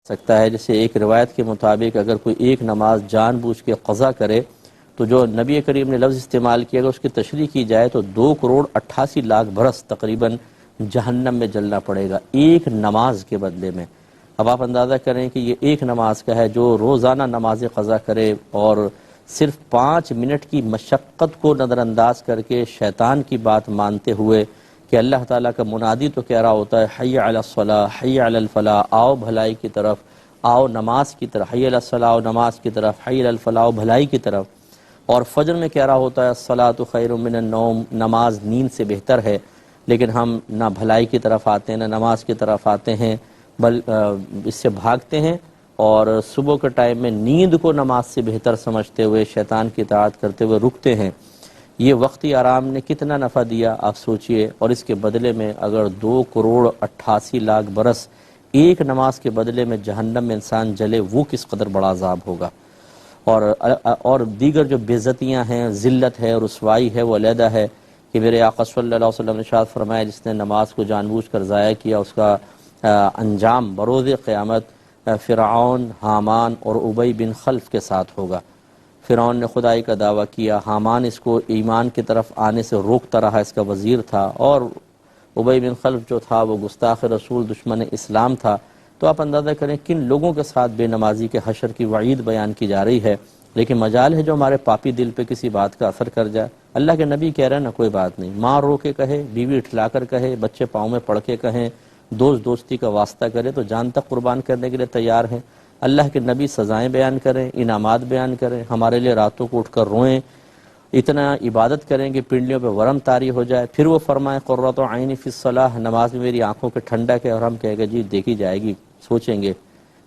سکتا ہے. جیسے ایک روایت کے مطابق اگر کوئی ایک نماز جان بوجھ کے قضا کرے تو جو نبی کریم نے لفظ استعمال کیا اگر اس کی تشریح کی جائے تو 2,88,00,000 برس تقریباً جہنم میں جلنا پڑے گا ایک نماز کے بدلے میں. اب آپ اندازہ کریں کہ یہ ایک نماز کا ہے. جو روزانہ نماز قضا کرے اور صرف 5 منٹ کی مشقت کو نظر انداز کر کے شیطان کی بات مانتے ہوئے کہ اللہ تعالیٰ کا منادی تو کہہ رہا ہوتا ہے حی علی الصلاح حی علی الفلاح، آؤ بھلائی کی طرف، آؤ نماز کی طرف، حی علی الصلاح آؤ نماز کی طرف، حی علی الفلاح آؤ بھلائی کی طرف. اور فجر میں کہہ رہا ہوتا ہے الصلاۃ خیر من النوم، نماز نیند سے بہتر ہے. لیکن ہم نہ بھلائی کی طرف آتے ہیں نہ نماز کی طرف آتے ہیں، اس سے بھاگتے ہیں اور صبح کے ٹائم میں نیند کو نماز سے بہتر سمجھتے ہوئے شیطان کی اطاعت کرتے ہوئے رکتے ہیں. یہ وقتی آرام نے کتنا نفع دیا آپ سوچئے، اور اس کے بدلے میں اگر 2,88,00,000 برس ایک نماز کے بدلے میں جہنم میں انسان جلے وہ کس قدر بڑا عذاب ہوگا. اور دیگر جو بے عزتیاں ہیں، ذلت ہے، رسوائی ہے، وہ علیحدہ ہے کہ میرے آقا صلی اللہ علیہ وسلم نے ارشاد فرمایا جس نے نماز کو جان بوجھ کر ضائع کیا اس کا انجام بروز قیامت فرعون، حامان اور ابی بن خلف کے ساتھ ہوگا. فرعون نے خدائی کا دعویٰ کیا، حامان اس کو ایمان کی طرف آنے سے روکتا رہا، اس کا وزیر تھا، اور ابی بن خلف جو تھا وہ گستاخ رسول دشمن اسلام تھا. تو آپ اندازہ کریں کن لوگوں کے ساتھ بے نمازی کے حشر کی وعید بیان کی جا رہی ہے. لیکن مجال ہے جو ہمارے پاپی دل پہ کسی بات کا اثر کر جائے. اللہ کے نبی کہہ رہے ہیں نا کوئی بات نہیں، ماں رو کے کہے، بیوی اٹھلا کر کہے، بچے پاؤں میں پڑھ کے کہیں، دوستی کا واسطہ کرے تو جان تک قربان کرنے کے لیے تیار ہیں. اللہ کے نبی سزائیں بیان کریں، انعامات بیان کریں، ہمارے لیے راتوں کو اٹھ کر روئیں، اتنا عبادت کریں کہ پنڈلیوں پہ ورم طاری ہو جائے. پھر وہ فرمائیں قرۃ عینی فی الصلاۃ، نماز میں میری آنکھوں کے ٹھنڈک ہے، اور ہم کہیں گے جی دیکھی جائے گی، سوچیں گے.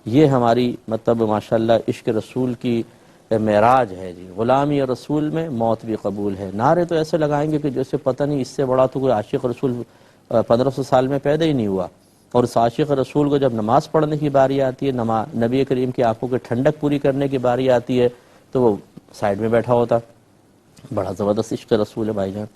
یہ ہماری مطلب ماشاءاللہ عشق رسول کی معراج ہے جی. غلامی اور رسول میں موت بھی قبول ہے. نعرے تو ایسے لگائیں گے کہ جیسے پتہ نہیں اس سے بڑا تو کوئی عاشق رسول 1500 سال میں پیدا ہی نہیں ہوا. اور اس عاشق رسول کو جب نماز پڑھنے کی باری آتی ہے، نبی کریم کی آنکھوں کی ٹھنڈک پوری کرنے کی باری آتی ہے تو وہ سائیڈ میں بیٹھا ہوتا. بڑا زبردست عشق رسول ہے بھائی جان.